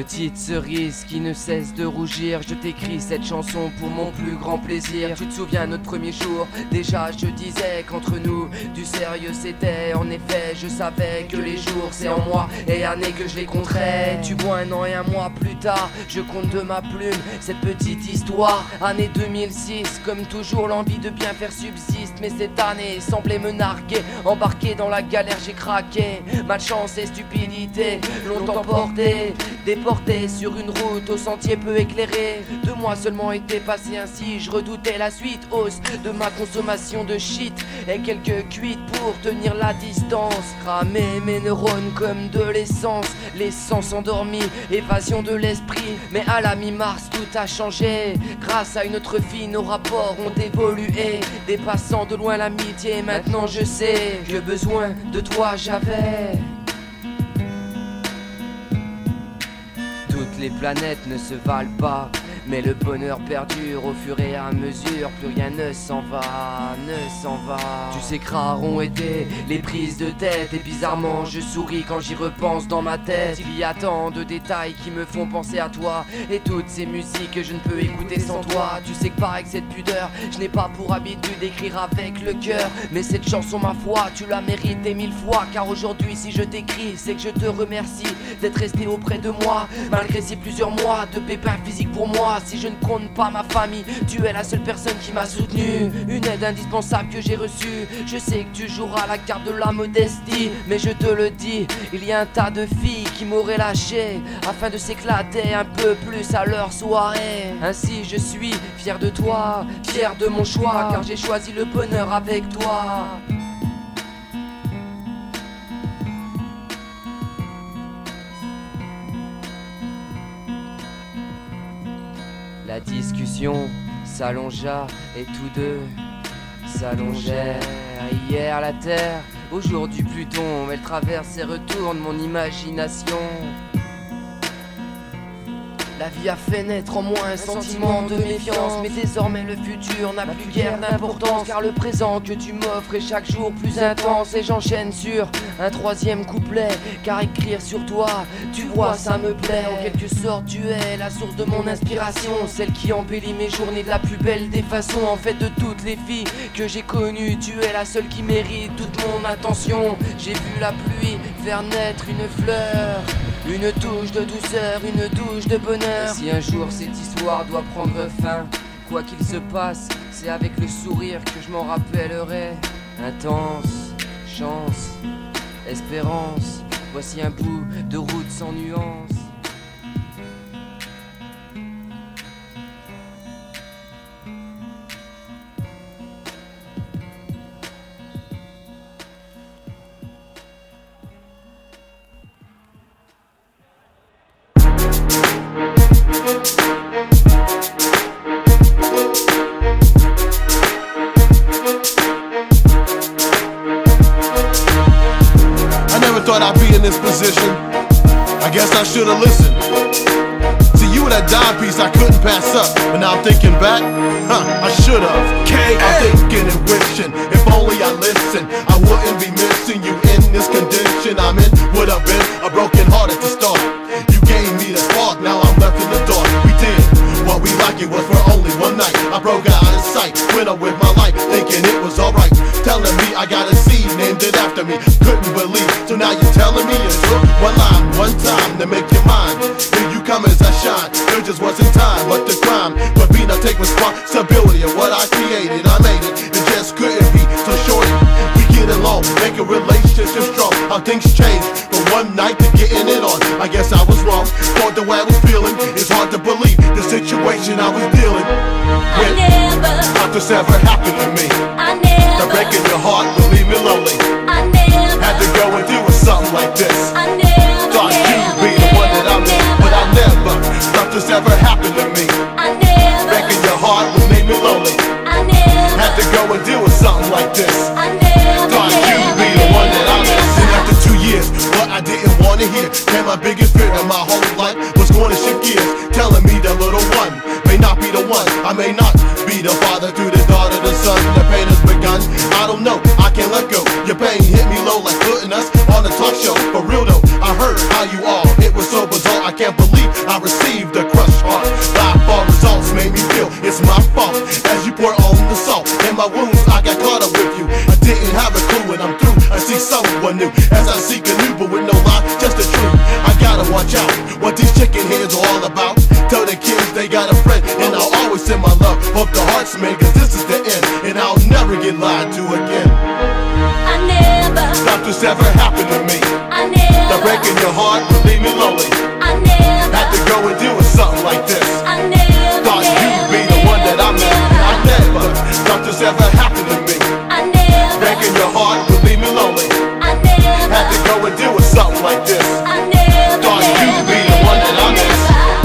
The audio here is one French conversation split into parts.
Petite cerise qui ne cesse de rougir, je t'écris cette chanson pour mon plus grand plaisir. Tu te souviens notre premier jour, déjà je disais qu'entre nous du sérieux c'était. En effet je savais que les jours c'est en mois et années que je les compterais. Tu vois 1 an et 1 mois plus tard, je compte de ma plume cette petite histoire. Année 2006, comme toujours l'envie de bien faire subsiste. Mais cette année semblait me narguer, embarqué dans la galère j'ai craqué. Malchance et stupidité l'ont emporté, déporté sur une route au sentier peu éclairé. 2 mois seulement étaient passés ainsi, je redoutais la suite. Hausse de ma consommation de shit et quelques cuites pour tenir la distance. Cramer mes neurones comme de l'essence, l'essence endormie, évasion de l'esprit. Mais à la mi-mars tout a changé, grâce à une autre fille nos rapports ont évolué, dépassant de loin l'amitié. Maintenant je sais que besoin de toi j'avais. Toutes les planètes ne se valent pas, mais le bonheur perdure au fur et à mesure. Plus rien ne s'en va, ne s'en va. Tu sais que rares ont été les prises de tête, et bizarrement je souris quand j'y repense dans ma tête. Il y a tant de détails qui me font penser à toi, et toutes ces musiques que je ne peux écouter sans toi. Tu sais que par excès de pudeur, je n'ai pas pour habitude d'écrire avec le cœur, mais cette chanson ma foi, tu l'as méritée 1000 fois. Car aujourd'hui si je t'écris, c'est que je te remercie d'être resté auprès de moi, malgré ces plusieurs mois de pépins physiques pour moi. Si je ne compte pas ma famille, tu es la seule personne qui m'a soutenu, une aide indispensable que j'ai reçue. Je sais que tu joueras la carte de la modestie, mais je te le dis, il y a un tas de filles qui m'auraient lâché afin de s'éclater un peu plus à leur soirée. Ainsi je suis fier de toi, fier de mon choix, car j'ai choisi le bonheur avec toi. La discussion s'allongea et tous deux s'allongèrent. Hier la terre, aujourd'hui Pluton, elle traverse et retourne mon imagination. La vie a fait naître en moi un sentiment de méfiance, mais désormais le futur n'a plus guère d'importance, car le présent que tu m'offres est chaque jour plus intense. Et j'enchaîne sur un 3e couplet, car écrire sur toi, tu vois ça me plaît. En quelque sorte tu es la source de mon inspiration, celle qui embellit mes journées de la plus belle des façons. En fait de toutes les filles que j'ai connues, tu es la seule qui mérite toute mon attention. J'ai vu la pluie faire naître une fleur, une touche de douceur, une douche de bonheur. Et si un jour cette histoire doit prendre fin, quoi qu'il se passe, c'est avec le sourire que je m'en rappellerai. Intense, chance, espérance, voici un bout de route sans nuance. Thought I'd be in this position. I guess I should've listened to you, that dime piece I couldn't pass up. But now I'm thinking back, I should've. I'm thinking and wishing, if only I listened, I wouldn't be missing you in this condition I'm in. Would've been a broken heart at the start. You gave me the spark, now I'm left in the dark. We did what we like, it was for only one night. I broke out of sight, went on with my life, thinking it was alright. Telling me I got a seed, named it after me, couldn't believe. So now you're telling me it took one line, one time to make you mine. Here you come as I shine, there just wasn't time. What the crime, but me not take responsibility of what I created. I made it, it just couldn't be. So shorty, we get along, make a relationship strong. How things change from one night to getting it on. I guess I was wrong, thought the way I was feeling. It's hard to believe the situation I was dealing with. Thought this ever happened to me. The breaking your heart will leave me lonely. Had to go and deal with something like this. Thought you'd be the one that I'm in, but I never thought this ever happened to me. Breaking your heart will leave me lonely. Had to go and deal with something like this. Thought you'd be the one that I'm in. And after 2 years, what I didn't want to hear, and my biggest fear of my whole life was going to shift gears, telling me the little one may not be the one. I may not be the father to the daughter, the son. The pain has begun. I don't know, I can't let go. Your pain hit me low like putting us on a talk show. For real though, I heard how you are. It was so bizarre, I can't believe I received a crushed heart. Live bar results made me feel it's my fault. As you pour on the salt in my wounds, I got caught up with you. I didn't have a clue when I'm through. I see someone new as I seek a new, but with no lie, just the truth. I gotta watch out what these chicken heads are all about. Tell the kids they got a friend, and I'll always send my love. Hope the heart's made, cause this is the end, and I'll never get lied to again. I never Thought this ever happened to me. I never That breaking your heart would leave me lonely. I never Had to go and deal with something like this. I never Thought you'd be the one that I met. I never thought this ever happened to me. I never Breaking your heart would leave me lonely. I never Had to go and deal with something like this. I never Thought you'd be the one that I miss.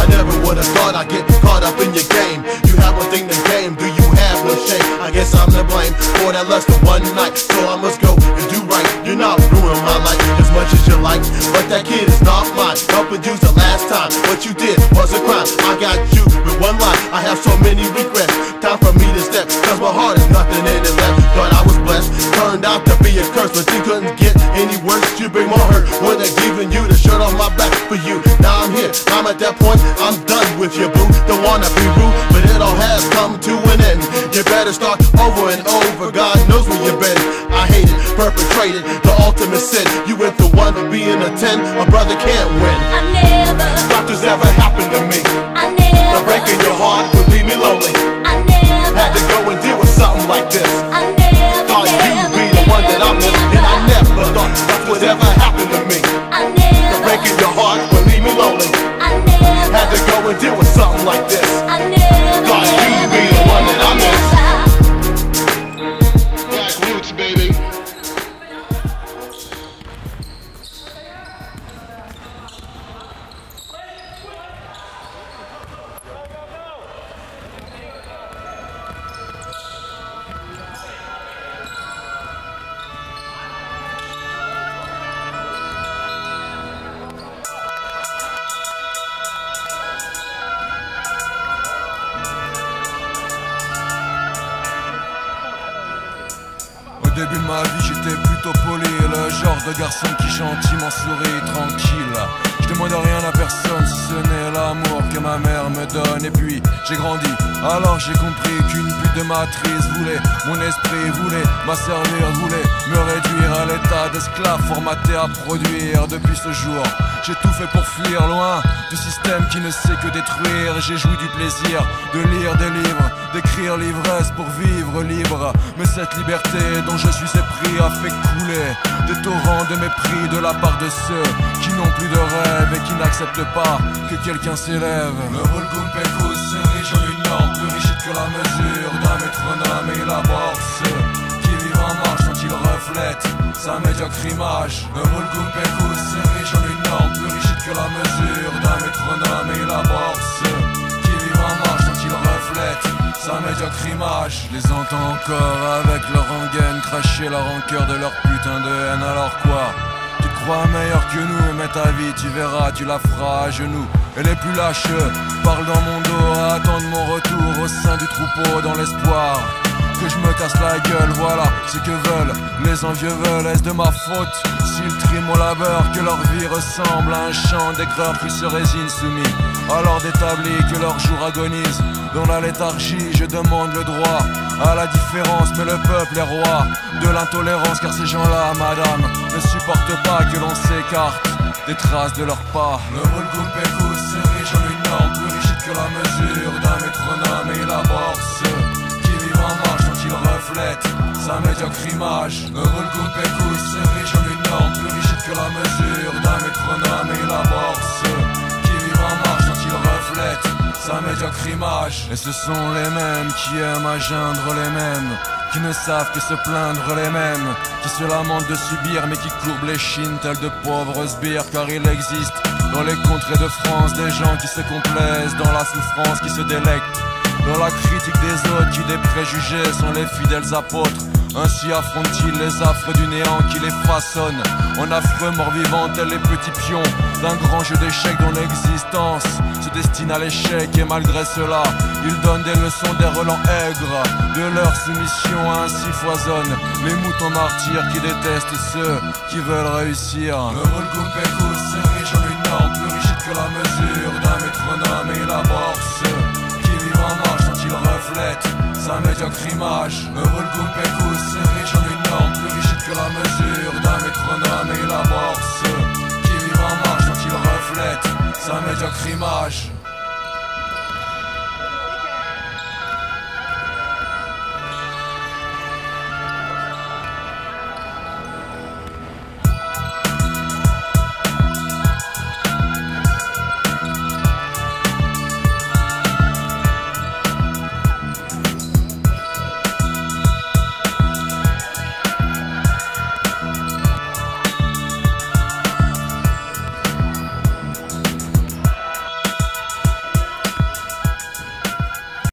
I never would've thought I'd get caught up in your game. You have one thing to game, do you have no shame? I guess I'm to blame for that lust of one night. So I must go and do right. You're not ruining my life as much as you like, but that kid is not mine. Helping you's the last time. What you did was a crime. I got you with one line. I have so many regrets. Time for me to step, cause my heart is nothing in it left. Thought I was blessed, turned out to be a curse, but you couldn't get any worse. You bring more hurt when they're giving you the shirt off my back for you. Now I'm here, I'm at that point, I'm done with you, boo. Don't wanna be rude, but it all has come to an end. You better start over and over, God knows where you've been. I hate it, perpetrated the ultimate sin. You went from 1 to being a 10, a brother can't win. I never Thought this ever happened to me. I The never breaking your heart would leave me lonely. I never Had to go and deal with something like this. I never Thought you'd be the one that I miss, and I never thought that would ever happen to me. I never Breaking your heart would leave me lonely. I never Had to go and deal with something like this. I never Thought you'd be the one that I miss. Black roots, baby. Au début de ma vie j'étais plutôt poli, le genre de garçon qui gentiment sourit, tranquille. Je demande rien à personne si ce n'est l'amour que ma mère me donne. Et puis j'ai grandi, alors j'ai compris qu'une pute de matrice voulait mon esprit, voulait m'asservir, voulait me réduire à l'état d'esclave formaté à produire. Depuis ce jour, j'ai tout fait pour fuir loin du système qui ne sait que détruire. J'ai joui du plaisir de lire des livres, d'écrire l'ivresse pour vivre libre. Mais cette liberté dont je suis épris a fait couler des torrents de mépris de la part de ceux qui n'ont plus de rêve et qui n'acceptent pas que quelqu'un s'élève. Le Volcom Pécous se riche en une norme plus rigide que la mesure d'un métronome, et il aborde ceux qui vivent en marche dont il reflète sa médiocre image. Le Volcom Pécous se riche en une norme plus rigide que la mesure d'un métronome, et il aborde ceux qui vivent en marche dont il reflète sa médiocre image. Je les entends encore avec leur rengaine cracher la rancœur de leur putain de haine. Alors quoi? Tu te crois meilleur que nous, mais ta vie tu verras, tu la feras à genoux. Et les plus lâches parlent dans mon dos, attendent mon retour au sein du troupeau dans l'espoir que je me casse la gueule. Voilà ce que veulent les envieux veulent. Est-ce de ma faute s'ils triment mon labeur, que leur vie ressemble à un champ d'aigreur qui se résigne soumis alors d'établi que leur jour agonise dans la léthargie? Je demande le droit à la différence, mais le peuple est roi de l'intolérance, car ces gens-là, madame, ne supportent pas que l'on s'écarte des traces de leurs pas. Le Volcom Pécous se riche en une norme plus rigide que la mesure d'un métronome, et il aborde ceux qui vivent en marche dont il reflète sa médiocre image. Le Volcom Pécous se riche en une norme plus rigide que la mesure d'un métronome, et il aborde ceux qui vivent en marche dont il reflète sa médiocre image. Et ce sont les mêmes qui aiment à geindre les mêmes, qui ne savent que se plaindre les mêmes, qui se lamentent de subir mais qui courbent les chines tels de pauvres sbires. Car il existe dans les contrées de France des gens qui se complaisent dans la souffrance, qui se délectent dans la critique des autres, qui des préjugés sont les fidèles apôtres. Ainsi affrontent-ils les affres du néant qui les façonnent en affreux morts-vivants tels les petits pions d'un grand jeu d'échecs dont l'existence se destine à l'échec. Et malgré cela, ils donnent des leçons des relents aigres de leur soumission. Ainsi foisonnent les moutons martyrs qui détestent ceux qui veulent réussir. Le Volcom Pécous se riche en une norme plus rigide que la mesure d'un métronome, sa médiocre image. Heureux le Goupécous, riche en une norme plus rigide que la mesure d'un métronome. Et il aborde ceux qui vivent en marche quand ils reflètent sa médiocre image.